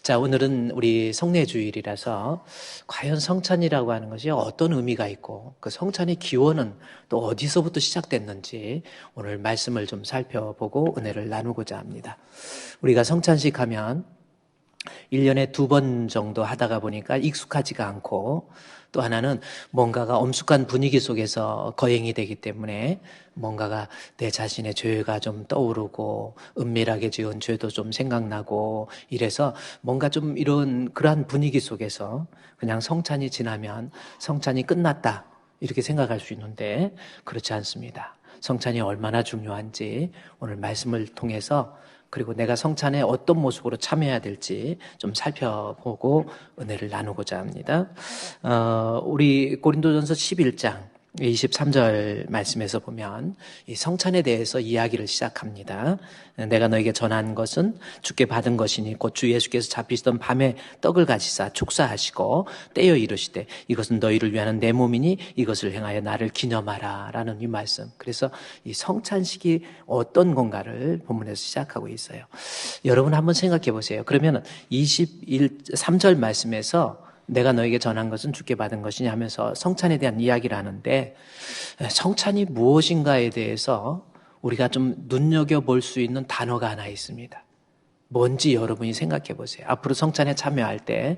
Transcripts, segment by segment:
자, 오늘은 우리 성례주일이라서 과연 성찬이라고 하는 것이 어떤 의미가 있고 그 성찬의 기원은 또 어디서부터 시작됐는지 오늘 말씀을 좀 살펴보고 은혜를 나누고자 합니다. 우리가 성찬식 하면 1년에 2번 정도 하다가 보니까 익숙하지가 않고 또 하나는 뭔가가 엄숙한 분위기 속에서 거행이 되기 때문에 뭔가가 내 자신의 죄가 좀 떠오르고 은밀하게 지은 죄도 좀 생각나고 이래서 뭔가 좀 이런 그러한 분위기 속에서 그냥 성찬이 지나면 성찬이 끝났다 이렇게 생각할 수 있는데 그렇지 않습니다. 성찬이 얼마나 중요한지 오늘 말씀을 통해서 그리고 내가 성찬에 어떤 모습으로 참여해야 될지 좀 살펴보고 은혜를 나누고자 합니다. 우리 고린도전서 11장 23절 말씀에서 보면 이 성찬에 대해서 이야기를 시작합니다. 내가 너에게 전한 것은 주께 받은 것이니 곧 주 예수께서 잡히시던 밤에 떡을 가지사 축사하시고 떼어 이르시되 이것은 너희를 위하는 내 몸이니 이것을 행하여 나를 기념하라 라는 이 말씀. 그래서 이 성찬식이 어떤 건가를 본문에서 시작하고 있어요. 여러분 한번 생각해 보세요. 그러면 3절 말씀에서 내가 너에게 전한 것은 주께 받은 것이냐 하면서 성찬에 대한 이야기를 하는데 성찬이 무엇인가에 대해서 우리가 좀 눈여겨볼 수 있는 단어가 하나 있습니다. 뭔지 여러분이 생각해 보세요. 앞으로 성찬에 참여할 때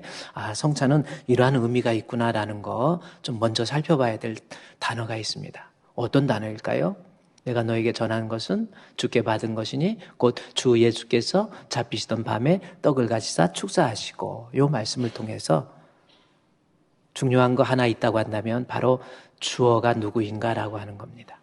성찬은 이러한 의미가 있구나라는 거 좀 먼저 살펴봐야 될 단어가 있습니다. 어떤 단어일까요? 내가 너에게 전한 것은 주께 받은 것이니 곧 주 예수께서 잡히시던 밤에 떡을 가지사 축사하시고 이 말씀을 통해서 중요한 거 하나 있다고 한다면 바로 주어가 누구인가라고 하는 겁니다.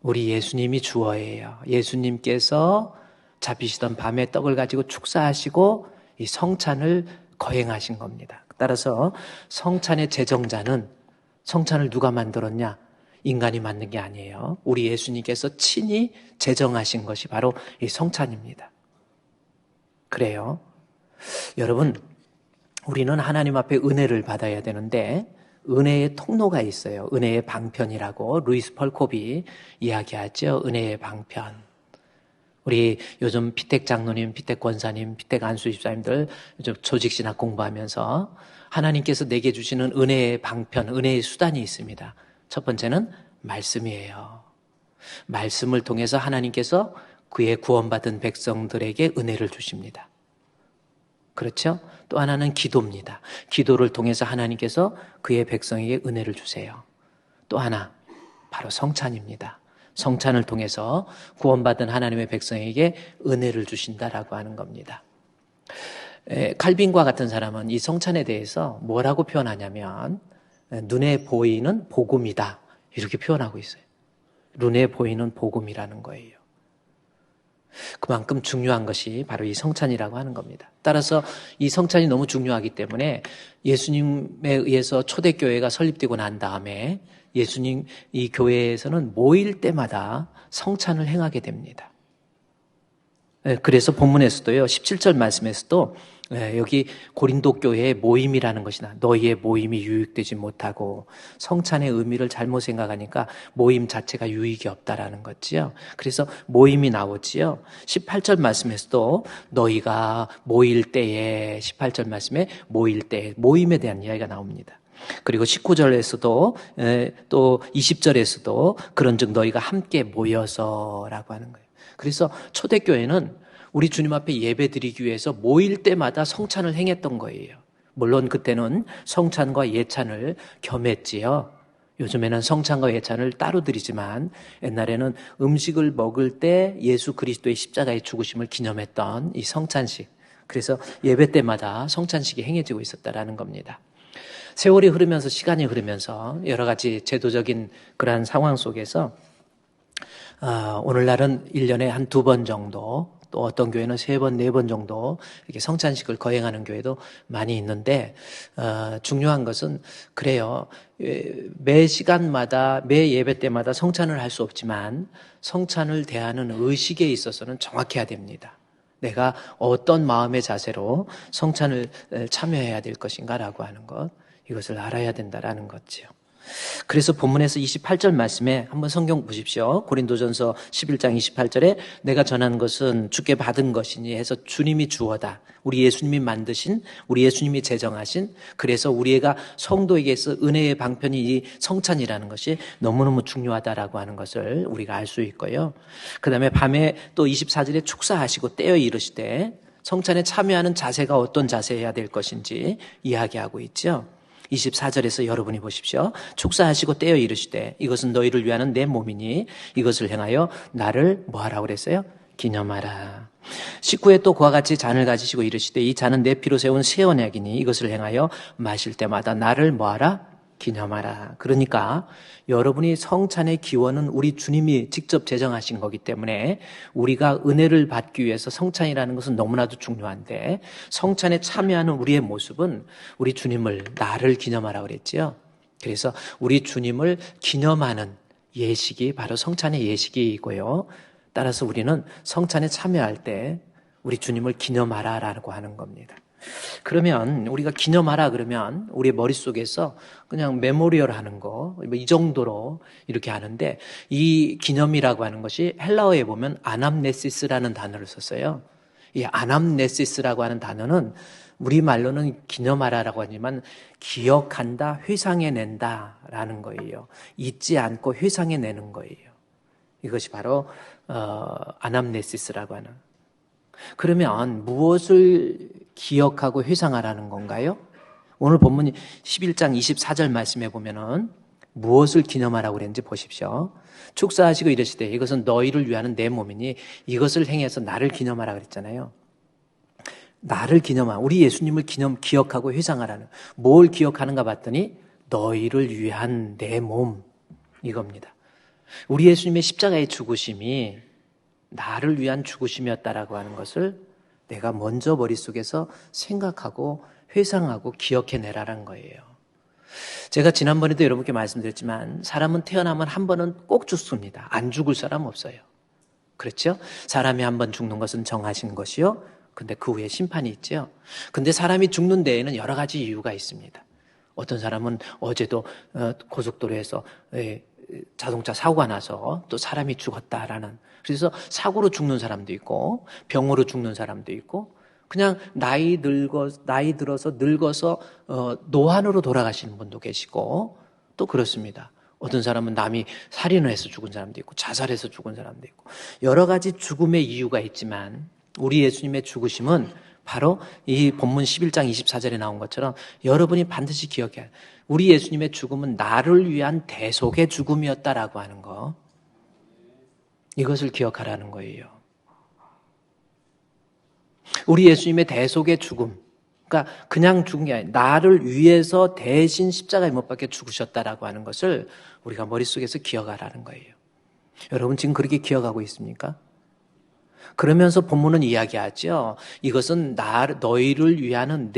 우리 예수님이 주어예요. 예수님께서 잡히시던 밤에 떡을 가지고 축사하시고 이 성찬을 거행하신 겁니다. 따라서 성찬의 제정자는 성찬을 누가 만들었냐? 인간이 만든 게 아니에요. 우리 예수님께서 친히 제정하신 것이 바로 이 성찬입니다. 그래요. 여러분, 우리는 하나님 앞에 은혜를 받아야 되는데 은혜의 통로가 있어요. 은혜의 방편이라고 루이스 펄콥이 이야기하죠. 은혜의 방편. 우리 요즘 피택 장로님, 피택 권사님, 피택 안수 집사님들 요즘 조직신학 공부하면서 하나님께서 내게 주시는 은혜의 방편, 은혜의 수단이 있습니다. 첫 번째는 말씀이에요. 말씀을 통해서 하나님께서 그의 구원받은 백성들에게 은혜를 주십니다. 그렇죠? 또 하나는 기도입니다. 기도를 통해서 하나님께서 그의 백성에게 은혜를 주세요. 또 하나, 바로 성찬입니다. 성찬을 통해서 구원받은 하나님의 백성에게 은혜를 주신다라고 하는 겁니다. 칼빈과 같은 사람은 이 성찬에 대해서 뭐라고 표현하냐면 눈에 보이는 복음이다 이렇게 표현하고 있어요. 눈에 보이는 복음이라는 거예요. 그만큼 중요한 것이 바로 이 성찬이라고 하는 겁니다. 따라서 이 성찬이 너무 중요하기 때문에 예수님에 의해서 초대교회가 설립되고 난 다음에 예수님 이 교회에서는 모일 때마다 성찬을 행하게 됩니다. 그래서 본문에서도요, 17절 말씀에서도 여기 고린도 교회의 모임이라는 것이나 너희의 모임이 유익되지 못하고 성찬의 의미를 잘못 생각하니까 모임 자체가 유익이 없다라는 거지요. 그래서 모임이 나오지요. 18절 말씀에서도 너희가 모일 때에 18절 말씀에 모일 때 모임에 대한 이야기가 나옵니다. 그리고 19절에서도 또 20절에서도 그런즉 너희가 함께 모여서라고 하는 거예요. 그래서 초대교회는 우리 주님 앞에 예배 드리기 위해서 모일 때마다 성찬을 행했던 거예요. 물론 그때는 성찬과 예찬을 겸했지요. 요즘에는 성찬과 예찬을 따로 드리지만 옛날에는 음식을 먹을 때 예수 그리스도의 십자가의 죽으심을 기념했던 이 성찬식. 그래서 예배 때마다 성찬식이 행해지고 있었다라는 겁니다. 세월이 흐르면서 시간이 흐르면서 여러 가지 제도적인 그러한 상황 속에서 오늘날은 1년에 한 2번 정도 또 어떤 교회는 3번, 4번 정도 이렇게 성찬식을 거행하는 교회도 많이 있는데 중요한 것은 그래요. 매 시간마다 매 예배 때마다 성찬을 할 수 없지만 성찬을 대하는 의식에 있어서는 정확해야 됩니다. 내가 어떤 마음의 자세로 성찬을 참여해야 될 것인가라고 하는 것 이것을 알아야 된다라는 거죠. 그래서 본문에서 28절 말씀에 한번 성경 보십시오. 고린도전서 11장 28절에 내가 전한 것은 주께 받은 것이니 해서 주님이 주어다. 우리 예수님이 만드신, 우리 예수님이 제정하신, 그래서 우리가 성도에게서 은혜의 방편이 이 성찬이라는 것이 너무너무 중요하다라고 하는 것을 우리가 알 수 있고요. 그 다음에 밤에 또 24절에 축사하시고 떼어 이르시되 성찬에 참여하는 자세가 어떤 자세여야 될 것인지 이야기하고 있죠. 24절에서 여러분이 보십시오. 축사하시고 떼어 이르시되 이것은 너희를 위하는 내 몸이니 이것을 행하여 나를 뭐하라고 그랬어요? 기념하라. 19에 또 그와 같이 잔을 가지시고 이르시되 이 잔은 내 피로 세운 새 언약이니 이것을 행하여 마실 때마다 나를 뭐하라? 기념하라. 그러니까 여러분이 성찬의 기원은 우리 주님이 직접 제정하신 거기 때문에 우리가 은혜를 받기 위해서 성찬이라는 것은 너무나도 중요한데 성찬에 참여하는 우리의 모습은 우리 주님을 나를 기념하라 그랬지요. 그래서 우리 주님을 기념하는 예식이 바로 성찬의 예식이고요. 따라서 우리는 성찬에 참여할 때 우리 주님을 기념하라라고 하는 겁니다. 그러면 우리가 기념하라 그러면 우리 머릿속에서 그냥 메모리얼 하는 거 이 정도로 이렇게 하는데 이 기념이라고 하는 것이 헬라어에 보면 아남네시스라는 단어를 썼어요. 이 아남네시스라고 하는 단어는 우리말로는 기념하라라고 하지만 기억한다, 회상해낸다 라는 거예요. 잊지 않고 회상해내는 거예요. 이것이 바로 아남네시스라고 하는. 그러면 무엇을 기억하고 회상하라는 건가요? 오늘 본문 11장 24절 말씀에 보면은 무엇을 기념하라고 그랬는지 보십시오. 축사하시고 이르시되 이것은 너희를 위하는 내 몸이니 이것을 행해서 나를 기념하라 그랬잖아요. 나를 기념하, 우리 예수님을 기억하고 회상하라는. 뭘 기억하는가 봤더니 너희를 위한 내 몸 이겁니다. 우리 예수님의 십자가의 죽으심이 나를 위한 죽으심이었다라고 하는 것을 내가 먼저 머릿속에서 생각하고 회상하고 기억해내라는 거예요. 제가 지난번에도 여러분께 말씀드렸지만 사람은 태어나면 한 번은 꼭 죽습니다. 안 죽을 사람 없어요. 그렇죠? 사람이 한 번 죽는 것은 정하신 것이요. 근데 그 후에 심판이 있죠. 근데 사람이 죽는 데에는 여러 가지 이유가 있습니다. 어떤 사람은 어제도 고속도로에서 자동차 사고가 나서 또 사람이 죽었다라는, 그래서 사고로 죽는 사람도 있고 병으로 죽는 사람도 있고 그냥 나이 들어서 늙어서 노안으로 돌아가시는 분도 계시고 또 그렇습니다. 어떤 사람은 남이 살인을 해서 죽은 사람도 있고 자살해서 죽은 사람도 있고 여러 가지 죽음의 이유가 있지만 우리 예수님의 죽으심은 바로 이 본문 11장 24절에 나온 것처럼 여러분이 반드시 기억해야 해요. 우리 예수님의 죽음은 나를 위한 대속의 죽음이었다라고 하는 거. 이것을 기억하라는 거예요. 우리 예수님의 대속의 죽음. 그러니까 그냥 죽은 게 아니라 나를 위해서 대신 십자가에 못 박혀 죽으셨다라고 하는 것을 우리가 머릿속에서 기억하라는 거예요. 여러분 지금 그렇게 기억하고 있습니까? 그러면서 본문은 이야기하죠. 이것은 너희를 위하는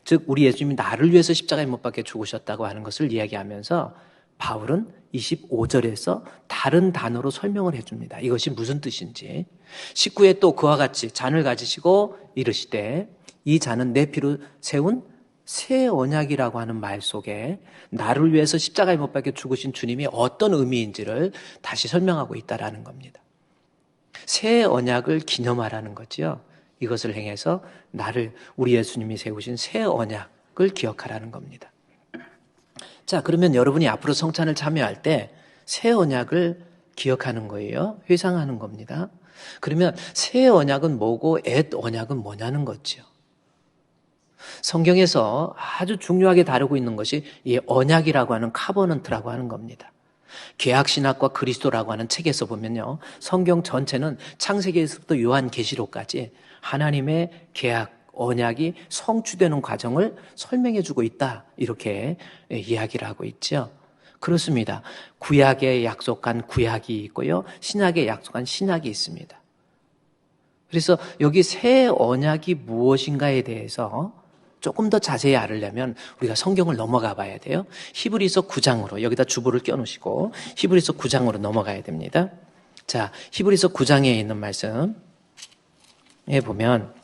즉 우리 예수님이 나를 위해서 십자가에 못 박혀 죽으셨다고 하는 것을 이야기하면서 바울은 25절에서 다른 단어로 설명을 해줍니다. 이것이 무슨 뜻인지. 19에 또 그와 같이 잔을 가지시고 이르시되 이 잔은 내 피로 세운 새 언약이라고 하는 말 속에 나를 위해서 십자가에 못 박혀 죽으신 주님이 어떤 의미인지를 다시 설명하고 있다라는 겁니다. 새 언약을 기념하라는 거죠. 이것을 행해서 우리 예수님이 세우신 새 언약을 기억하라는 겁니다. 자, 그러면 여러분이 앞으로 성찬을 참여할 때 새 언약을 기억하는 거예요. 회상하는 겁니다. 그러면 새 언약은 뭐고 옛 언약은 뭐냐는 거죠. 성경에서 아주 중요하게 다루고 있는 것이 이 언약이라고 하는 카버넌트라고 하는 겁니다. 계약신학과 그리스도라고 하는 책에서 보면요. 성경 전체는 창세기에서부터 요한계시록까지 하나님의 계약, 언약이 성취되는 과정을 설명해주고 있다. 이렇게 이야기를 하고 있죠. 그렇습니다. 구약에 약속한 구약이 있고요. 신약에 약속한 신약이 있습니다. 그래서 여기 새 언약이 무엇인가에 대해서 조금 더 자세히 알으려면 우리가 성경을 넘어가 봐야 돼요. 히브리서 9장으로 여기다 주보를 껴놓으시고 히브리서 9장으로 넘어가야 됩니다. 자, 히브리서 9장에 있는 말씀에 보면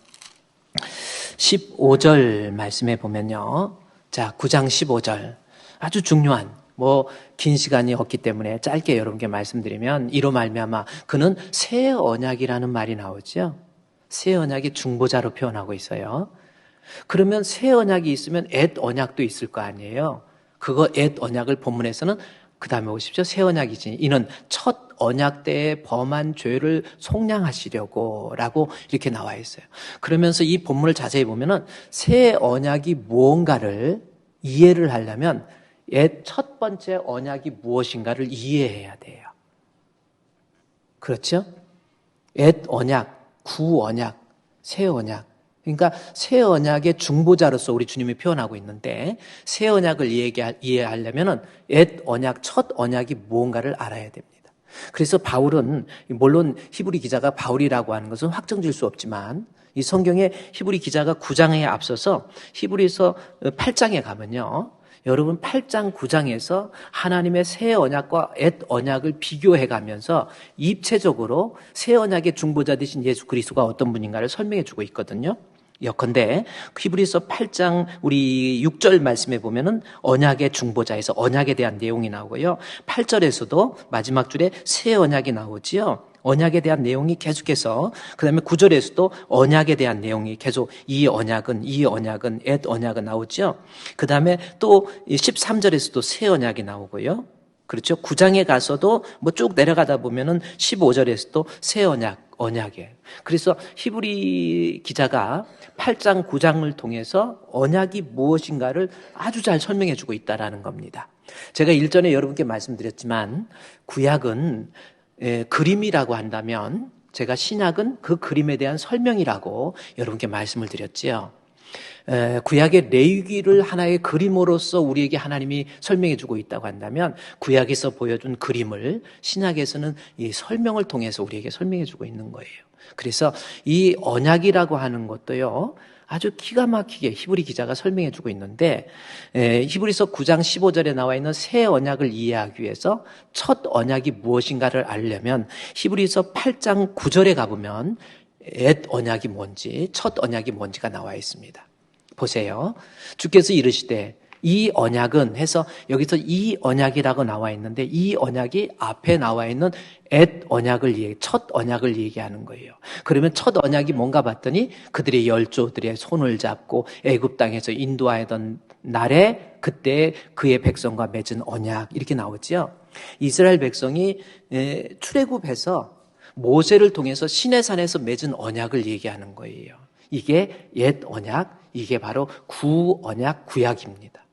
15절 말씀에 보면요. 자, 9장 15절 아주 중요한 긴 시간이 없기 때문에 짧게 여러분께 말씀드리면 이로 말미암아 그는 새 언약이라는 말이 나오죠. 새 언약의 중보자로 표현하고 있어요. 그러면 새 언약이 있으면 옛 언약도 있을 거 아니에요. 그거 옛 언약을 본문에서는 그 다음에 보십시오. 새 언약이지. 이는 첫 언약 때에 범한 죄를 속량하시려고 라고 이렇게 나와 있어요. 그러면서 이 본문을 자세히 보면은 새 언약이 무언가를 이해를 하려면 옛 첫 번째 언약이 무엇인가를 이해해야 돼요. 그렇죠? 옛 언약, 구 언약, 새 언약. 그러니까 새 언약의 중보자로서 우리 주님이 표현하고 있는데 새 언약을 이해하려면 옛 언약, 첫 언약이 무언가를 알아야 됩니다. 그래서 바울은 물론 히브리 기자가 바울이라고 하는 것은 확정질 수 없지만 이 성경에 히브리 기자가 9장에 앞서서 히브리서 8장에 가면요. 여러분 8장 9장에서 하나님의 새 언약과 옛 언약을 비교해 가면서 입체적으로 새 언약의 중보자 되신 예수 그리스도가 어떤 분인가를 설명해 주고 있거든요. 예컨대 히브리서 8장 우리 6절 말씀에 보면은 언약의 중보자에서 언약에 대한 내용이 나오고요. 8절에서도 마지막 줄에 새 언약이 나오지요. 언약에 대한 내용이 계속해서 그다음에 9절에서도 언약에 대한 내용이 계속 이 언약은 옛 언약은 나오죠. 그다음에 또 13절에서도 새 언약이 나오고요. 그렇죠. 9장에 가서도 쭉 내려가다 보면은 15절에서도 새 언약이에요. 그래서 히브리 기자가 8장, 9장을 통해서 언약이 무엇인가를 아주 잘 설명해 주고 있다라는 겁니다. 제가 일전에 여러분께 말씀드렸지만 구약은 그림이라고 한다면 제가 신약은 그 그림에 대한 설명이라고 여러분께 말씀을 드렸지요. 구약의 레위기를 하나의 그림으로서 우리에게 하나님이 설명해 주고 있다고 한다면 구약에서 보여준 그림을 신약에서는 이 설명을 통해서 우리에게 설명해 주고 있는 거예요. 그래서 이 언약이라고 하는 것도요. 아주 기가 막히게 히브리 기자가 설명해 주고 있는데 히브리서 9장 15절에 나와 있는 새 언약을 이해하기 위해서 첫 언약이 무엇인가를 알려면 히브리서 8장 9절에 가보면 옛 언약이 뭔지 첫 언약이 뭔지가 나와 있습니다. 보세요. 주께서 이르시되 이 언약은 해서 여기서 이 언약이라고 나와 있는데 이 언약이 앞에 나와 있는 첫 언약을 얘기하는 거예요. 그러면 첫 언약이 뭔가 봤더니 그들의 열조들의 손을 잡고 애굽 땅에서 인도하던 날에 그때 그의 백성과 맺은 언약 이렇게 나오죠. 이스라엘 백성이 출애굽해서 모세를 통해서 시내산에서 맺은 언약을 얘기하는 거예요. 이게 옛 언약, 이게 바로 구언약 구약입니다.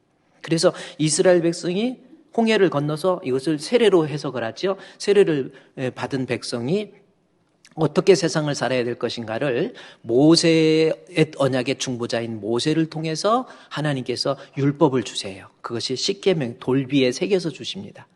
그래서 이스라엘 백성이 홍해를 건너서 이것을 세례로 해석을 하죠. 세례를 받은 백성이 어떻게 세상을 살아야 될 것인가를 모세의 언약의 중보자인 모세를 통해서 하나님께서 율법을 주세요. 그것이 십계명 돌비에 새겨서 주십니다.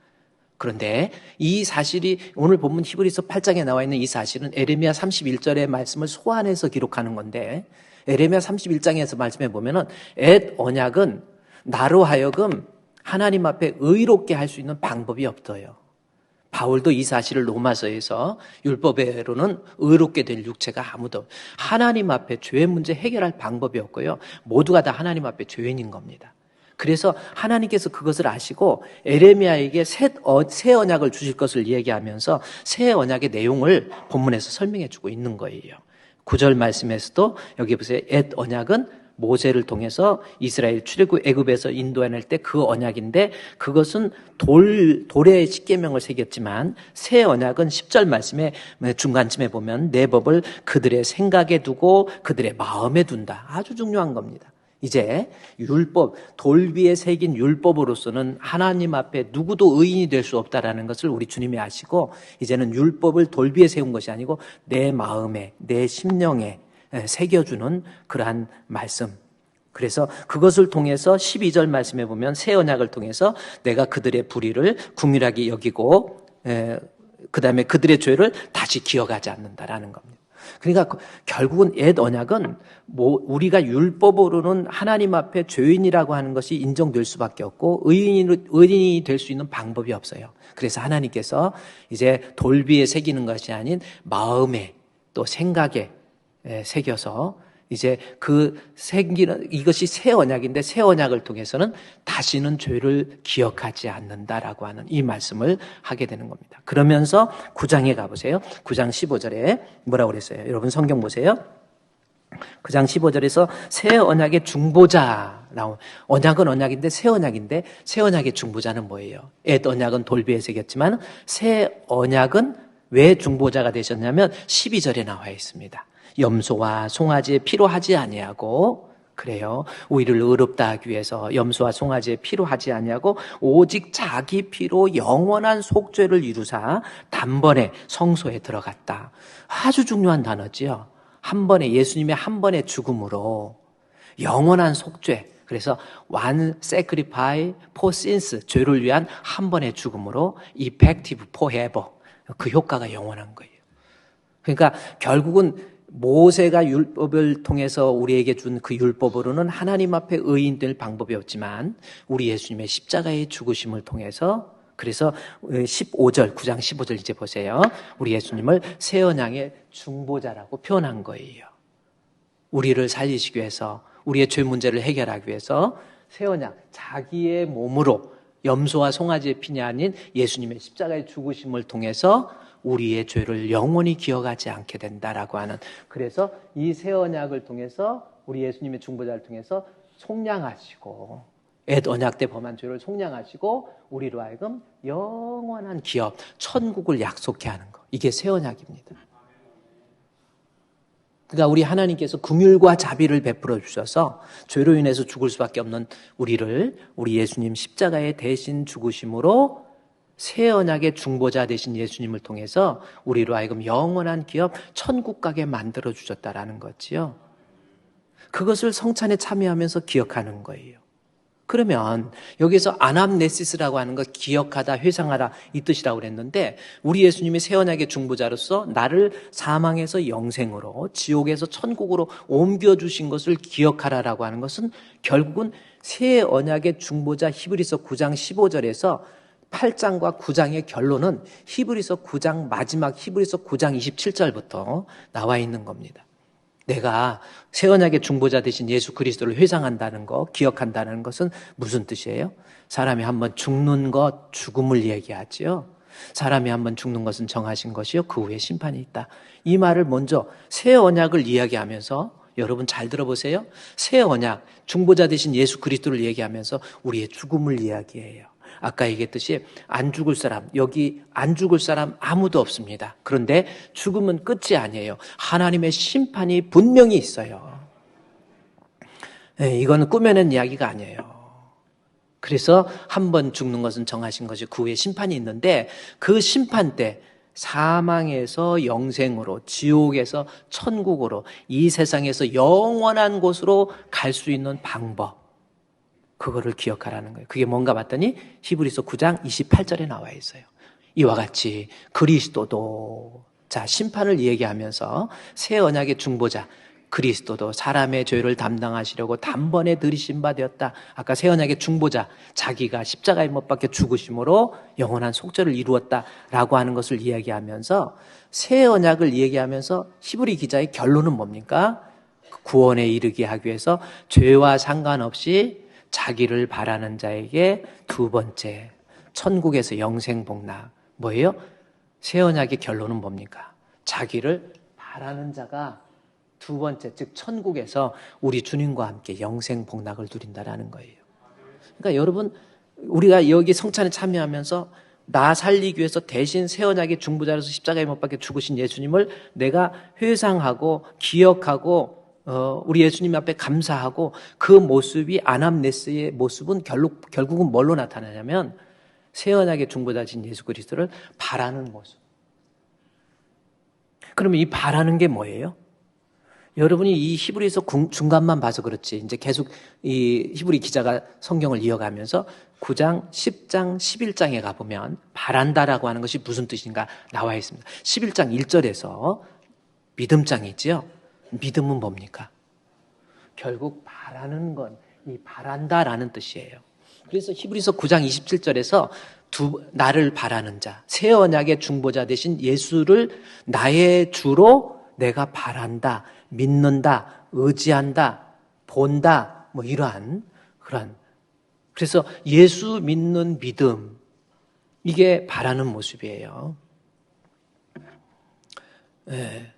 그런데 이 사실이 오늘 본문 히브리서 8장에 나와 있는 이 사실은 에레미야 31절의 말씀을 소환해서 기록하는 건데 에레미야 31장에서 말씀해 보면은 옛 언약은 나로 하여금 하나님 앞에 의롭게 할 수 있는 방법이 없어요. 바울도 이 사실을 로마서에서 율법으로는 의롭게 될 육체가 아무도 없어요. 하나님 앞에 죄 문제 해결할 방법이 없고요. 모두가 다 하나님 앞에 죄인인 겁니다. 그래서 하나님께서 그것을 아시고 에레미야에게 새 언약을 주실 것을 얘기하면서 새 언약의 내용을 본문에서 설명해 주고 있는 거예요. 9절 말씀에서도 여기 보세요. 옛 언약은 모세를 통해서 이스라엘 출애굽 애굽에서 인도해낼 때 그 언약인데 그것은 돌의 십계명을 새겼지만 새 언약은 10절 말씀에 중간쯤에 보면 내 법을 그들의 생각에 두고 그들의 마음에 둔다. 아주 중요한 겁니다. 이제 율법, 돌 위에 새긴 율법으로서는 하나님 앞에 누구도 의인이 될 수 없다라는 것을 우리 주님이 아시고 이제는 율법을 돌 위에 세운 것이 아니고 내 마음에, 내 심령에 새겨주는 그러한 말씀. 그래서 그것을 통해서 12절 말씀에 보면 새 언약을 통해서 내가 그들의 불의를 긍휼하게 여기고 그 다음에 그들의 죄를 다시 기억하지 않는다라는 겁니다. 그러니까 결국은 옛 언약은 우리가 율법으로는 하나님 앞에 죄인이라고 하는 것이 인정될 수밖에 없고 의인이 될 수 있는 방법이 없어요. 그래서 하나님께서 이제 돌비에 새기는 것이 아닌 마음에 또 생각에 새겨서 이제 이것이 새 언약인데 새 언약을 통해서는 다시는 죄를 기억하지 않는다라고 하는 이 말씀을 하게 되는 겁니다. 그러면서 9장에 가보세요. 9장 15절에 뭐라고 그랬어요? 여러분 성경 보세요. 9장 15절에서 새 언약의 중보자 나온, 언약은 언약인데 새 언약인데 새 언약의 중보자는 뭐예요? 옛 언약은 돌비에 새겼지만 새 언약은 왜 중보자가 되셨냐면 12절에 나와 있습니다. 염소와 송아지의 피로 하지 아니하고, 그래요, 우리를 의롭다 하기 위해서 염소와 송아지의 피로 하지 아니하고 오직 자기 피로 영원한 속죄를 이루사 단번에 성소에 들어갔다. 아주 중요한 단어지요. 한 번에, 예수님의 한 번의 죽음으로 영원한 속죄, 그래서 one sacrifice for sins, 죄를 위한 한 번의 죽음으로 effective forever, 그 효과가 영원한 거예요. 그러니까 결국은 모세가 율법을 통해서 우리에게 준 그 율법으로는 하나님 앞에 의인될 방법이었지만 우리 예수님의 십자가의 죽으심을 통해서, 그래서 15절, 9장 15절 이제 보세요. 우리 예수님을 새 언약의 중보자라고 표현한 거예요. 우리를 살리시기 위해서, 우리의 죄 문제를 해결하기 위해서 새 언약, 자기의 몸으로 염소와 송아지의 피냐 아닌 예수님의 십자가의 죽으심을 통해서 우리의 죄를 영원히 기억하지 않게 된다라고 하는, 그래서 이 새 언약을 통해서 우리 예수님의 중보자를 통해서 속량하시고, 옛 언약 때 범한 죄를 속량하시고 우리로 하여금 영원한 기업, 천국을 약속케 하는 거, 이게 새 언약입니다. 그러니까 우리 하나님께서 긍휼과 자비를 베풀어 주셔서 죄로 인해서 죽을 수밖에 없는 우리를 우리 예수님 십자가의 대신 죽으심으로 새 언약의 중보자 되신 예수님을 통해서 우리로 하여금 영원한 기업, 천국 가게 만들어 주셨다라는 거지요. 그것을 성찬에 참여하면서 기억하는 거예요. 그러면 여기서 아남네시스라고 하는 거, 기억하다, 회상하다, 이 뜻이라고 그랬는데 우리 예수님이 새 언약의 중보자로서 나를 사망에서 영생으로, 지옥에서 천국으로 옮겨주신 것을 기억하라라고 하는 것은 결국은 새 언약의 중보자, 히브리서 9장 15절에서 8장과 9장의 결론은 히브리서 9장 마지막, 히브리서 9장 27절부터 나와 있는 겁니다. 내가 새 언약의 중보자 되신 예수 그리스도를 회상한다는 거, 기억한다는 것은 무슨 뜻이에요? 사람이 한번 죽는 것, 죽음을 얘기하지요. 사람이 한번 죽는 것은 정하신 것이요, 그 후에 심판이 있다. 이 말을 먼저 새 언약을 이야기하면서, 여러분 잘 들어보세요. 새 언약, 중보자 되신 예수 그리스도를 얘기하면서 우리의 죽음을 이야기해요. 아까 얘기했듯이 안 죽을 사람, 여기 안 죽을 사람 아무도 없습니다. 그런데 죽음은 끝이 아니에요. 하나님의 심판이 분명히 있어요. 네, 이건 꾸며낸 이야기가 아니에요. 그래서 한 번 죽는 것은 정하신 것이 그 후에 심판이 있는데, 그 심판 때 사망에서 영생으로, 지옥에서 천국으로, 이 세상에서 영원한 곳으로 갈 수 있는 방법, 그거를 기억하라는 거예요. 그게 뭔가 봤더니 히브리서 9장 28절에 나와 있어요. 이와 같이 그리스도도, 자, 심판을 얘기하면서 새 언약의 중보자 그리스도도 사람의 죄를 담당하시려고 단번에 들이신 바 되었다. 아까 새 언약의 중보자, 자기가 십자가에 못 박혀 죽으심으로 영원한 속죄를 이루었다라고 하는 것을 이야기하면서, 새 언약을 얘기하면서 히브리 기자의 결론은 뭡니까? 구원에 이르게 하기 위해서 죄와 상관없이 자기를 바라는 자에게 두 번째, 천국에서 영생 복락. 뭐예요? 새 언약의 결론은 뭡니까? 자기를 바라는 자가 두 번째, 즉 천국에서 우리 주님과 함께 영생 복락을 누린다라는 거예요. 그러니까 여러분, 우리가 여기 성찬에 참여하면서 나 살리기 위해서 대신 새 언약의 중보자로서 십자가에 못 박혀 죽으신 예수님을 내가 회상하고 기억하고 우리 예수님 앞에 감사하고, 그 모습이 아남네스의 모습은 결국은 뭘로 나타나냐면 새 언약의 중보자신 예수 그리스도를 바라는 모습. 그러면 이 바라는 게 뭐예요? 여러분이 이 히브리서 중간만 봐서 그렇지, 이제 계속 이 히브리 기자가 성경을 이어가면서 9장, 10장, 11장에 가보면 바란다라고 하는 것이 무슨 뜻인가 나와 있습니다. 11장 1절에서 믿음장이지요. 믿음은 뭡니까? 결국 바라는 건 이 바란다라는 뜻이에요. 그래서 히브리서 9장 27절에서 나를 바라는 자, 새 언약의 중보자 되신 예수를 나의 주로 내가 바란다, 믿는다, 의지한다, 본다, 뭐 이러한 그런. 그래서 예수 믿는 믿음, 이게 바라는 모습이에요. 예.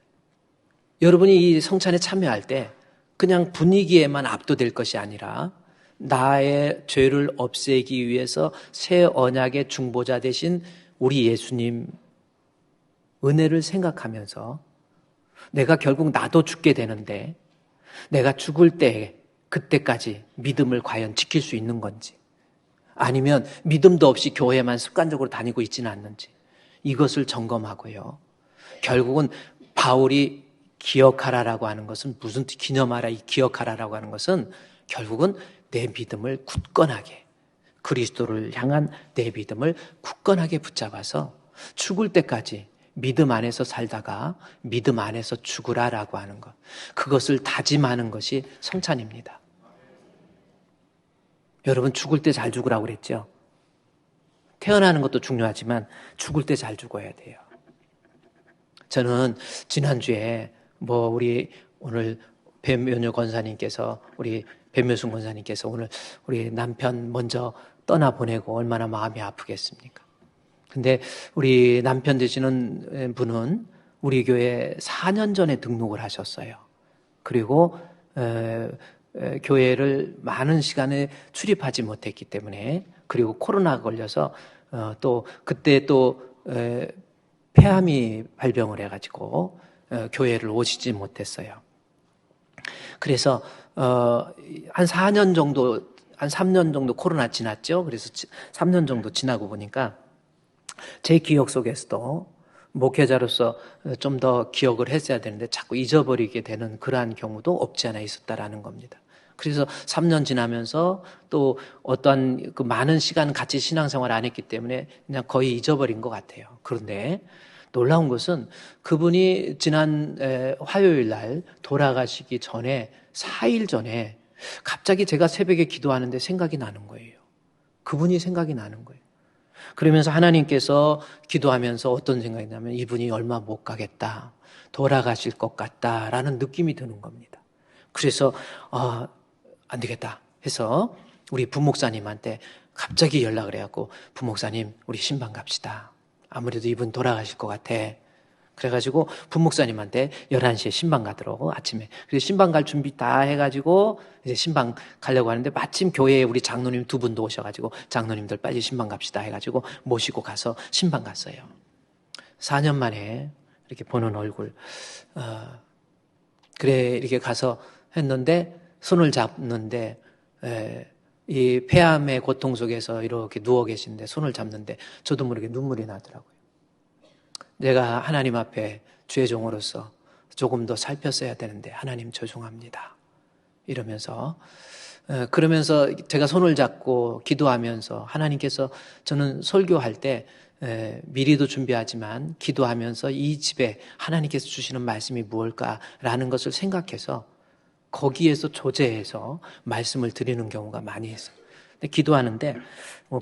여러분이 이 성찬에 참여할 때 그냥 분위기에만 압도될 것이 아니라 나의 죄를 없애기 위해서 새 언약의 중보자 되신 우리 예수님 은혜를 생각하면서 내가 결국 나도 죽게 되는데 내가 죽을 때 그때까지 믿음을 과연 지킬 수 있는 건지, 아니면 믿음도 없이 교회만 습관적으로 다니고 있지는 않는지, 이것을 점검하고요. 결국은 바울이 기억하라라고 하는 것은 무슨 기념하라, 이 기억하라라고 하는 것은 결국은 내 믿음을 굳건하게, 그리스도를 향한 내 믿음을 굳건하게 붙잡아서 죽을 때까지 믿음 안에서 살다가 믿음 안에서 죽으라라고 하는 것, 그것을 다짐하는 것이 성찬입니다. 여러분, 죽을 때 잘 죽으라고 그랬죠? 태어나는 것도 중요하지만 죽을 때 잘 죽어야 돼요. 저는 지난주에 우리 오늘 배면효 권사님께서, 우리 배묘순 권사님께서 오늘 우리 남편 먼저 떠나보내고 얼마나 마음이 아프겠습니까? 근데 우리 남편 되시는 분은 우리 교회에 4년 전에 등록을 하셨어요. 그리고 교회를 많은 시간에 출입하지 못했기 때문에, 그리고 코로나 걸려서 또 그때 또 폐암이 발병을 해가지고 교회를 오시지 못했어요. 그래서 한 4년 정도, 한 3년 정도 코로나 지났죠. 그래서 3년 정도 지나고 보니까 제 기억 속에서도 목회자로서 좀 더 기억을 했어야 되는데 자꾸 잊어버리게 되는 그러한 경우도 없지 않아 있었다라는 겁니다. 그래서 3년 지나면서 또 어떠한 그 많은 시간 같이 신앙생활 안 했기 때문에 그냥 거의 잊어버린 것 같아요. 그런데 놀라운 것은 그분이 지난 화요일 날 돌아가시기 전에 4일 전에 갑자기 제가 새벽에 기도하는데 생각이 나는 거예요. 그분이 생각이 나는 거예요. 그러면서 하나님께서 기도하면서 어떤 생각이 나면 이분이 얼마 못 가겠다, 돌아가실 것 같다라는 느낌이 드는 겁니다. 그래서 안 되겠다 해서 우리 부목사님한테 갑자기 연락을 해갖고, 부목사님 우리 신방 갑시다. 아무래도 이분 돌아가실 것 같아. 그래가지고 부목사님한테 11시에 신방 가더라고, 아침에. 그래서 신방 갈 준비 다 해가지고 이제 신방 가려고 하는데 마침 교회에 우리 장로님 2분도 오셔가지고, 장로님들 빨리 신방 갑시다 해가지고 모시고 가서 신방 갔어요. 4년 만에 이렇게 보는 얼굴. 그래 이렇게 가서 했는데, 손을 잡는데 이 폐암의 고통 속에서 이렇게 누워 계신데 손을 잡는데 저도 모르게 눈물이 나더라고요. 내가 하나님 앞에 주의 종으로서 조금 더 살폈어야 되는데 하나님 죄송합니다 이러면서, 그러면서 제가 손을 잡고 기도하면서, 하나님께서, 저는 설교할 때 미리도 준비하지만 기도하면서 이 집에 하나님께서 주시는 말씀이 무엇일까라는 것을 생각해서 거기에서 조제해서 말씀을 드리는 경우가 많이 있어요. 근데 기도하는데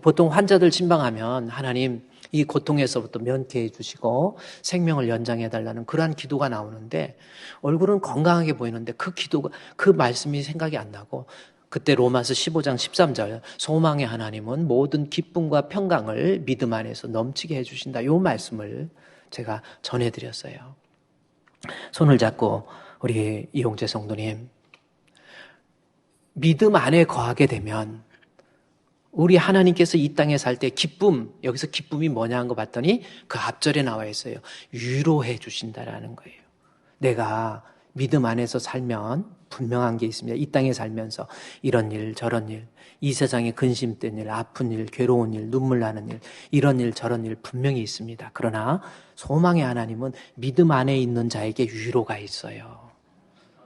보통 환자들 침방하면 하나님 이 고통에서부터 면케해 주시고 생명을 연장해 달라는 그러한 기도가 나오는데, 얼굴은 건강하게 보이는데 그 기도가, 그 말씀이 생각이 안 나고, 그때 로마서 15장 13절 소망의 하나님은 모든 기쁨과 평강을 믿음 안에서 넘치게 해주신다, 이 말씀을 제가 전해드렸어요. 손을 잡고 우리 이용재 성도님, 믿음 안에 거하게 되면 우리 하나님께서 이 땅에 살 때 기쁨, 여기서 기쁨이 뭐냐 한 거 봤더니 그 앞절에 나와 있어요. 위로해 주신다라는 거예요. 내가 믿음 안에서 살면 분명한 게 있습니다. 이 땅에 살면서 이런 일 저런 일, 이 세상에 근심된 일, 아픈 일, 괴로운 일, 눈물 나는 일, 이런 일 저런 일 분명히 있습니다. 그러나 소망의 하나님은 믿음 안에 있는 자에게 위로가 있어요.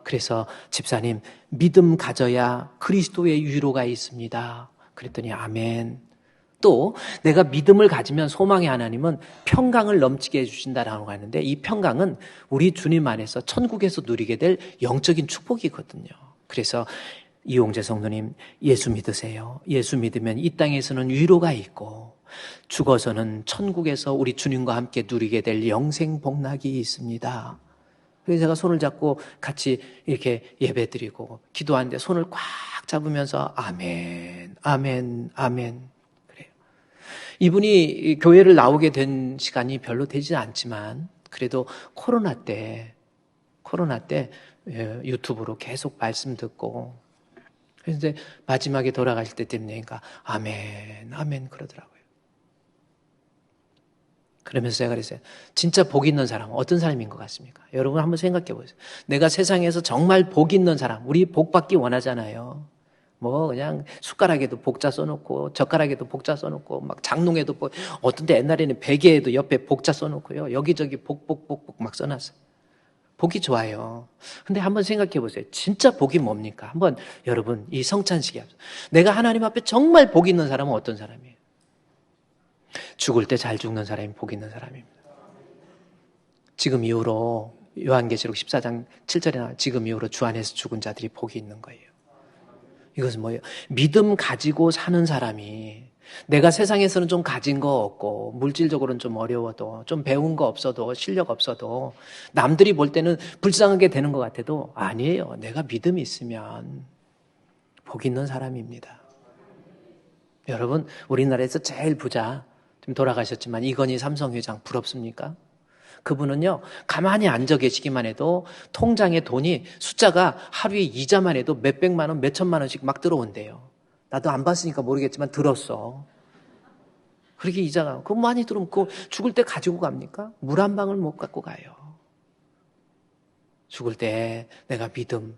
그래서 집사님, 믿음 가져야 그리스도의 위로가 있습니다. 그랬더니 아멘. 또 내가 믿음을 가지면 소망의 하나님은 평강을 넘치게 해주신다라고 하는데, 이 평강은 우리 주님 안에서 천국에서 누리게 될 영적인 축복이거든요. 그래서 이용재 성도님, 예수 믿으세요. 예수 믿으면 이 땅에서는 위로가 있고 죽어서는 천국에서 우리 주님과 함께 누리게 될 영생 복락이 있습니다. 그래서 제가 손을 잡고 같이 이렇게 예배드리고 기도하는데 손을 꽉 잡으면서 아멘, 아멘, 아멘. 그래요. 이분이 교회를 나오게 된 시간이 별로 되지 않지만 그래도 코로나 때 유튜브로 계속 말씀 듣고 그런데 마지막에 돌아가실 때 때문에 그러니까 아멘, 아멘 그러더라고요. 그러면서 제가 그랬어요. 진짜 복 있는 사람은 어떤 사람인 것 같습니까? 여러분 한번 생각해 보세요. 내가 세상에서 정말 복 있는 사람, 우리 복 받기 원하잖아요. 뭐 그냥 숟가락에도 복자 써놓고 젓가락에도 복자 써놓고 막 장롱에도 어떤 때 옛날에는 베개에도 옆에 복자 써놓고요. 여기저기 복 막 써놨어요. 복이 좋아요. 근데 한번 생각해 보세요. 진짜 복이 뭡니까? 한번 여러분 이 성찬식에 내가 하나님 앞에 정말 복 있는 사람은 어떤 사람이에요? 죽을 때 잘 죽는 사람이 복 있는 사람입니다. 지금 이후로 요한계시록 14장 7절에 나와 지금 이후로 주 안에서 죽은 자들이 복이 있는 거예요. 이것은 뭐예요? 믿음 가지고 사는 사람이 내가 세상에서는 좀 가진 거 없고 물질적으로는 좀 어려워도 좀 배운 거 없어도 실력 없어도 남들이 볼 때는 불쌍하게 되는 것 같아도 아니에요. 내가 믿음이 있으면 복 있는 사람입니다. 여러분 우리나라에서 제일 부자 좀 돌아가셨지만 이건희 삼성회장 부럽습니까? 그분은요 가만히 앉아 계시기만 해도 통장에 돈이 숫자가 하루에 이자만 해도 몇백만 원, 몇천만 원씩 막 들어온대요. 나도 안 봤으니까 모르겠지만 들었어. 그렇게 이자가 그거 많이 들어오면 그거 죽을 때 가지고 갑니까? 물 한 방울 못 갖고 가요. 죽을 때 내가 믿음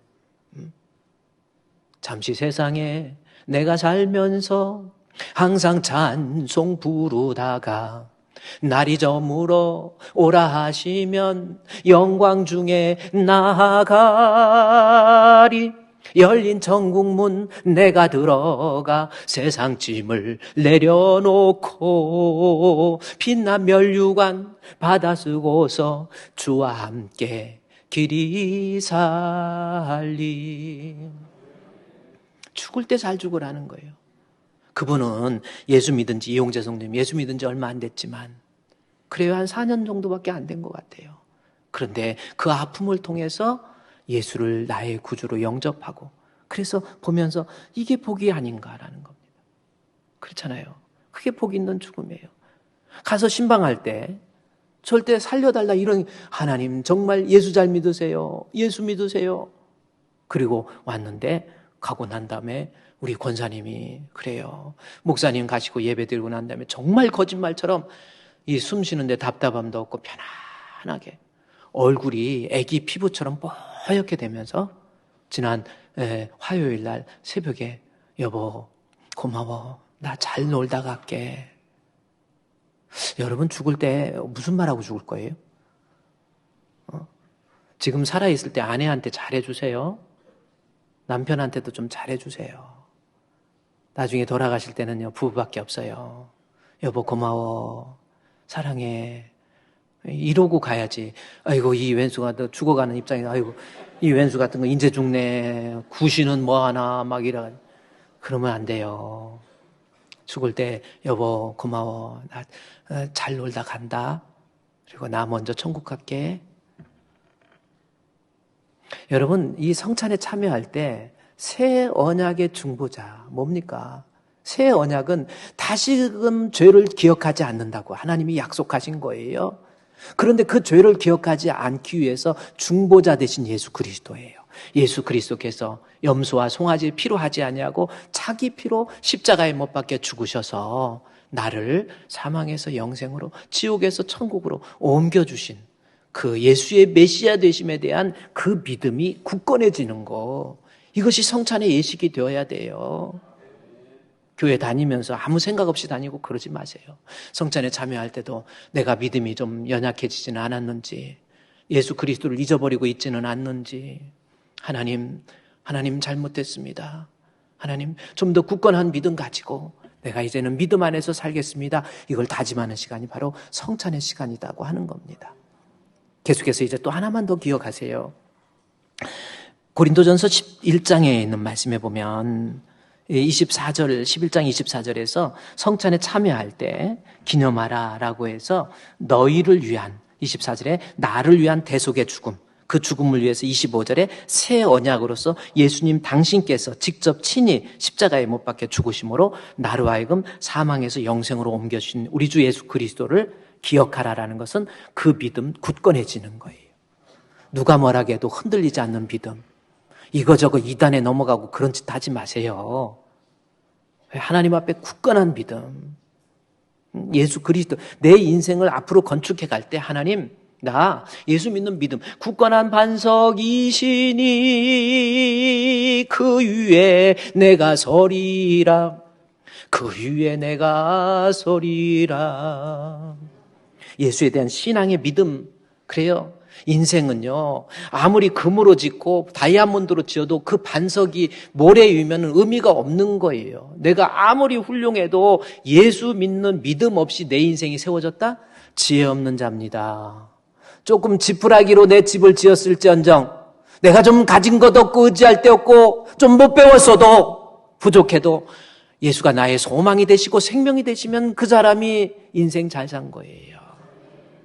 잠시 세상에 내가 살면서 항상 찬송 부르다가 날이 저물어 오라 하시면 영광 중에 나아가리. 열린 천국문 내가 들어가 세상 짐을 내려놓고 빛난 면류관 받아 쓰고서 주와 함께 길이 살리. 죽을 때 잘 죽으라는 거예요. 그분은 예수 믿은 지 이용재 성도님 예수 믿은 지 얼마 안 됐지만 그래요 한 4년 정도밖에 안 된 것 같아요. 그런데 그 아픔을 통해서 예수를 나의 구주로 영접하고 그래서 보면서 이게 복이 아닌가라는 겁니다. 그렇잖아요. 그게 복 있는 죽음이에요. 가서 신방할 때 절대 살려달라 이런 하나님 정말 예수 잘 믿으세요. 예수 믿으세요. 그리고 왔는데 가고 난 다음에 우리 권사님이 그래요. 목사님 가시고 예배 드리고 난 다음에 정말 거짓말처럼 이 숨 쉬는데 답답함도 없고 편안하게 얼굴이 애기 피부처럼 뽀얗게 되면서 지난 화요일 날 새벽에 여보 고마워 나 잘 놀다 갈게. 여러분 죽을 때 무슨 말하고 죽을 거예요? 지금 살아있을 때 아내한테 잘해주세요. 남편한테도 좀 잘해주세요. 나중에 돌아가실 때는요 부부밖에 없어요. 여보 고마워 사랑해 이러고 가야지. 아이고 이 왼수가 너 죽어가는 입장에서 아이고 이 왼수 같은 거 인제 죽네 구시는 뭐하나 막 이래. 그러면 안 돼요. 죽을 때 여보 고마워 나 잘 놀다 간다. 그리고 나 먼저 천국 갈게. 여러분 이 성찬에 참여할 때 새 언약의 중보자 뭡니까? 새 언약은 다시금 죄를 기억하지 않는다고 하나님이 약속하신 거예요. 그런데 그 죄를 기억하지 않기 위해서 중보자 되신 예수 그리스도예요. 예수 그리스도께서 염소와 송아지 피로 하지 아니하고 자기 피로 십자가에 못 박혀 죽으셔서 나를 사망에서 영생으로 지옥에서 천국으로 옮겨주신 그 예수의 메시아 되심에 대한 그 믿음이 굳건해지는 거 이것이 성찬의 예식이 되어야 돼요. 교회 다니면서 아무 생각 없이 다니고 그러지 마세요. 성찬에 참여할 때도 내가 믿음이 좀 연약해지지는 않았는지 예수 그리스도를 잊어버리고 있지는 않는지 하나님 잘못됐습니다. 하나님 좀 더 굳건한 믿음 가지고 내가 이제는 믿음 안에서 살겠습니다. 이걸 다짐하는 시간이 바로 성찬의 시간이라고 하는 겁니다. 계속해서 이제 또 하나만 더 기억하세요. 고린도전서 11장에 있는 말씀에 보면 11장 24절에서 성찬에 참여할 때 기념하라 라고 해서 너희를 위한 24절에 나를 위한 대속의 죽음 그 죽음을 위해서 25절에 새 언약으로서 예수님 당신께서 직접 친히 십자가에 못 박혀 죽으심으로 나로 하여금 사망에서 영생으로 옮겨주신 우리 주 예수 그리스도를 기억하라라는 것은 그 믿음 굳건해지는 거예요. 누가 뭐라 해도 흔들리지 않는 믿음. 이거저거 이단에 넘어가고 그런 짓 하지 마세요. 하나님 앞에 굳건한 믿음. 예수 그리스도, 내 인생을 앞으로 건축해 갈 때 하나님, 나 예수 믿는 믿음, 굳건한 반석이시니 그 위에 내가 서리라. 그 위에 내가 서리라. 예수에 대한 신앙의 믿음. 그래요. 인생은요, 아무리 금으로 짓고 다이아몬드로 지어도 그 반석이 모래에 위면 의미가 없는 거예요. 내가 아무리 훌륭해도 예수 믿는 믿음 없이 내 인생이 세워졌다? 지혜 없는 자입니다. 조금 지푸라기로 내 집을 지었을지언정, 내가 좀 가진 것 없고 의지할 데 없고 좀 못 배웠어도 부족해도 예수가 나의 소망이 되시고 생명이 되시면 그 사람이 인생 잘 산 거예요.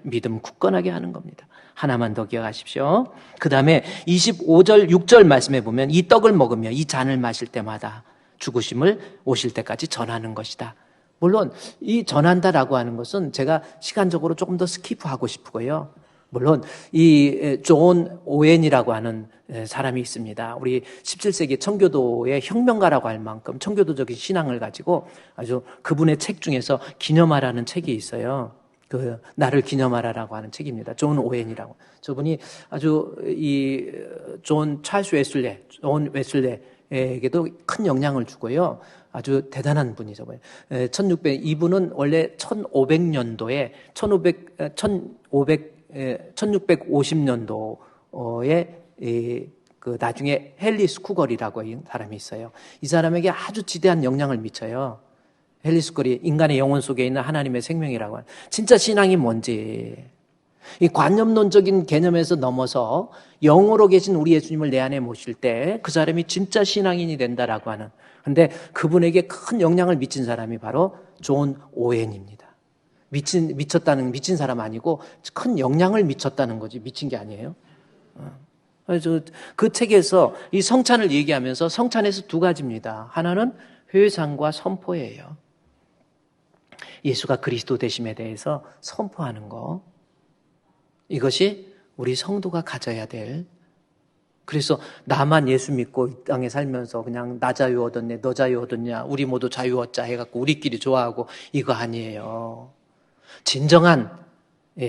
믿음 굳건하게 하는 겁니다. 하나만 더 기억하십시오. 그 다음에 25절, 6절 말씀해 보면 이 떡을 먹으며 이 잔을 마실 때마다 죽으심을 오실 때까지 전하는 것이다. 물론 이 전한다라고 하는 것은 제가 시간적으로 조금 더 스킵하고 싶고요. 물론 이 존 오웬이라고 하는 사람이 있습니다. 우리 17세기 청교도의 혁명가라고 할 만큼 청교도적인 신앙을 가지고 아주 그분의 책 중에서 기념하라는 책이 있어요. 그 나를 기념하라라고 하는 책입니다. 존 오웬이라고. 저분이 아주 이 존 웨슬레에게도 큰 영향을 주고요. 아주 대단한 분이죠. 1600, 이분은 원래 1500년도에 1650년도에 그 나중에 헨리 스쿠걸이라고 하는 사람이 있어요. 이 사람에게 아주 지대한 영향을 미쳐요. 헨리 스쿠걸이 인간의 영혼 속에 있는 하나님의 생명이라고 하는, 진짜 신앙이 뭔지, 이 관념론적인 개념에서 넘어서 영으로 계신 우리 예수님을 내 안에 모실 때 그 사람이 진짜 신앙인이 된다라고 하는, 근데 그분에게 큰 영향을 미친 사람이 바로 존 오웬입니다. 미친 사람 아니고 큰 영향을 미쳤다는 거지, 미친 게 아니에요. 그래서 그 책에서 이 성찬을 얘기하면서 성찬에서 두 가지입니다. 하나는 회상과 선포예요. 예수가 그리스도 되심에 대해서 선포하는 거. 이것이 우리 성도가 가져야 될. 그래서 나만 예수 믿고 이 땅에 살면서 그냥 나 자유 얻었네, 너 자유 얻었냐, 우리 모두 자유 얻자 해갖고 우리끼리 좋아하고 이거 아니에요. 진정한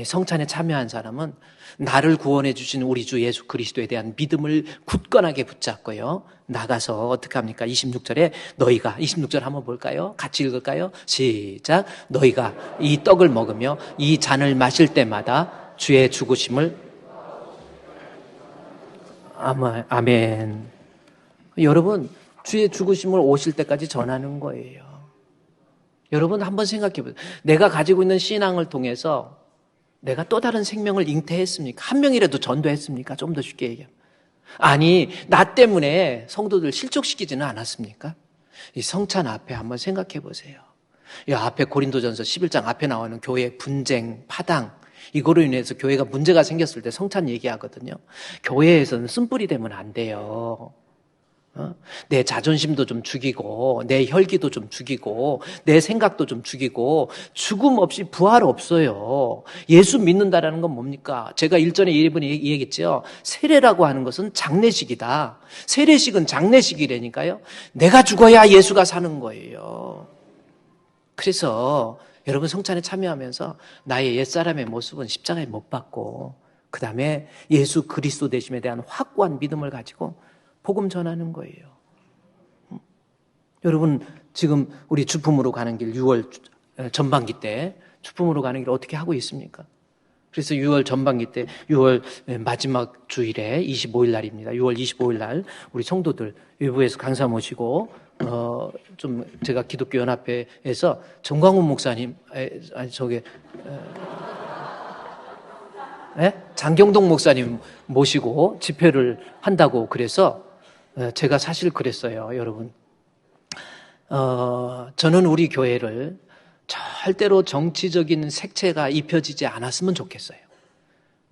성찬에 참여한 사람은 나를 구원해 주신 우리 주 예수 그리스도에 대한 믿음을 굳건하게 붙잡고요. 나가서 어떻게 합니까? 26절에 26절 한번 볼까요? 같이 읽을까요? 시작. 너희가 이 떡을 먹으며 이 잔을 마실 때마다 주의 죽으심을. 아멘. 여러분, 주의 죽으심을 오실 때까지 전하는 거예요. 여러분 한번 생각해 보세요. 내가 가지고 있는 신앙을 통해서 내가 또 다른 생명을 잉태했습니까? 한 명이라도 전도했습니까? 좀 더 쉽게 얘기하면. 아니, 나 때문에 성도들 실족시키지는 않았습니까? 이 성찬 앞에 한번 생각해 보세요. 이 앞에 고린도전서 11장 앞에 나오는 교회 분쟁, 파당, 이거로 인해서 교회가 문제가 생겼을 때 성찬 얘기하거든요. 교회에서는 쓴뿌리 되면 안 돼요. 내 자존심도 좀 죽이고 내 혈기도 좀 죽이고 내 생각도 좀 죽이고 죽음 없이 부활 없어요. 예수 믿는다라는 건 뭡니까? 제가 일전에 이분이 얘기했죠. 세례라고 하는 것은 장례식이다. 세례식은 장례식이라니까요. 내가 죽어야 예수가 사는 거예요. 그래서 여러분 성찬에 참여하면서 나의 옛사람의 모습은 십자가에 못 박고 그 다음에 예수 그리스도 되심에 대한 확고한 믿음을 가지고 복음 전하는 거예요. 여러분 지금 우리 주품으로 가는 길 6월 전반기 때 주품으로 가는 길 어떻게 하고 있습니까? 그래서 6월 전반기 때 6월 마지막 주일에 25일 날입니다. 6월 25일 날 우리 성도들 외부에서 강사 모시고 좀 제가 기독교 연합회에서 정광훈 목사님 장경동 목사님 모시고 집회를 한다고 그래서 제가 사실 그랬어요, 여러분. 저는 우리 교회를 절대로 정치적인 색채가 입혀지지 않았으면 좋겠어요.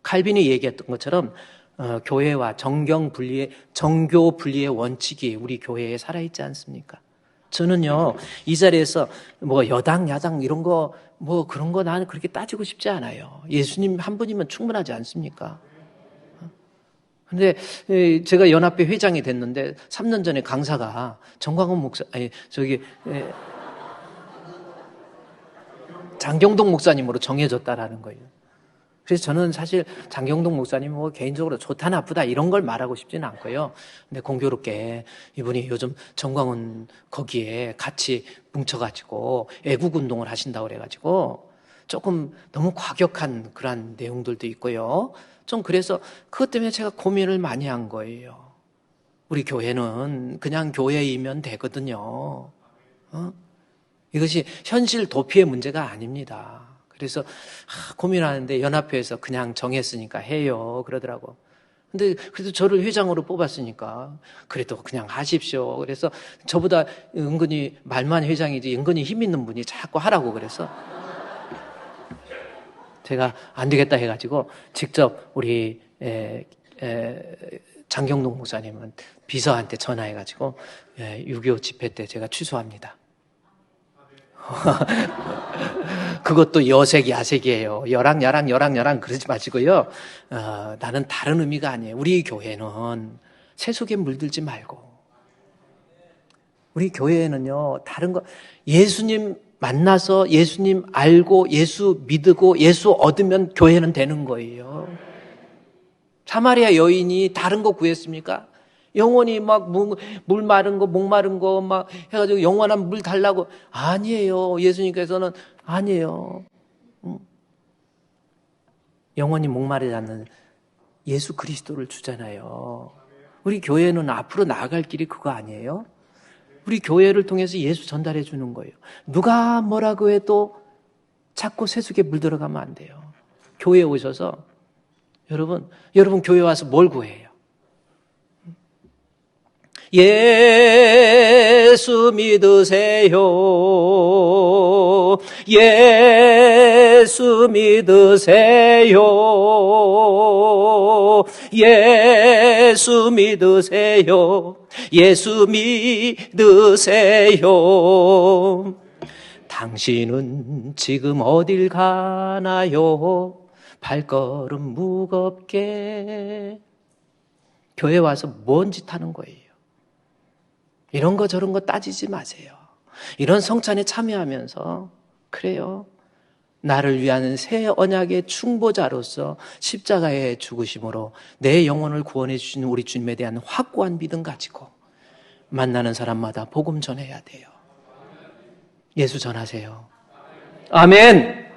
칼빈이 얘기했던 것처럼 교회와 정교 분리의 원칙이 우리 교회에 살아있지 않습니까? 저는요, 이 자리에서 뭐 여당, 야당 이런 거, 뭐 그런 거 나는 그렇게 따지고 싶지 않아요. 예수님 한 분이면 충분하지 않습니까? 근데 제가 연합회 회장이 됐는데 3년 전에 강사가 정광훈 목사, 장경동 목사님으로 정해졌다라는 거예요. 그래서 저는 사실 장경동 목사님 뭐 개인적으로 좋다 나쁘다 이런 걸 말하고 싶지는 않고요. 근데 공교롭게 이분이 요즘 정광훈 거기에 같이 뭉쳐가지고 애국 운동을 하신다고 그래가지고 조금 너무 과격한 그런 내용들도 있고요. 좀 그래서 그것 때문에 제가 고민을 많이 한 거예요. 우리 교회는 그냥 교회이면 되거든요. 이것이 현실 도피의 문제가 아닙니다. 그래서 고민하는데 연합회에서 그냥 정했으니까 해요 그러더라고. 근데 그래도 저를 회장으로 뽑았으니까 그래도 그냥 하십시오. 그래서 저보다 은근히 말만 회장이지 은근히 힘 있는 분이 자꾸 하라고 그래서 제가 안 되겠다 해가지고 직접 우리 장경동 목사님은 비서한테 전화해가지고 6.25 집회 때 제가 취소합니다. 그것도 여색 야색이에요. 여랑 그러지 마시고요. 나는 다른 의미가 아니에요. 우리 교회는 세속에 물들지 말고 우리 교회는요 다른 거 예수님 만나서 예수님 알고 예수 믿고 예수 얻으면 교회는 되는 거예요. 사마리아 여인이 다른 거 구했습니까? 영원히 막 물 마른 거, 목 마른 거 막 해가지고 영원한 물 달라고. 아니에요. 예수님께서는 아니에요. 영원히 목마르지 않는 예수 그리스도를 주잖아요. 우리 교회는 앞으로 나아갈 길이 그거 아니에요? 우리 교회를 통해서 예수 전달해 주는 거예요. 누가 뭐라고 해도 자꾸 세속에 물들어가면 안 돼요. 교회에 오셔서 여러분 교회 와서 뭘 구해요? 예수 믿으세요. 예수 믿으세요. 예수 믿으세요. 예수 믿으세요. 당신은 지금 어딜 가나요? 발걸음 무겁게. 교회 와서 뭔 짓 하는 거예요? 이런 거 저런 거 따지지 마세요. 이런 성찬에 참여하면서 그래요. 나를 위한 새 언약의 충보자로서 십자가의 죽으심으로 내 영혼을 구원해 주신 우리 주님에 대한 확고한 믿음 가지고 만나는 사람마다 복음 전해야 돼요. 예수 전하세요. 아멘.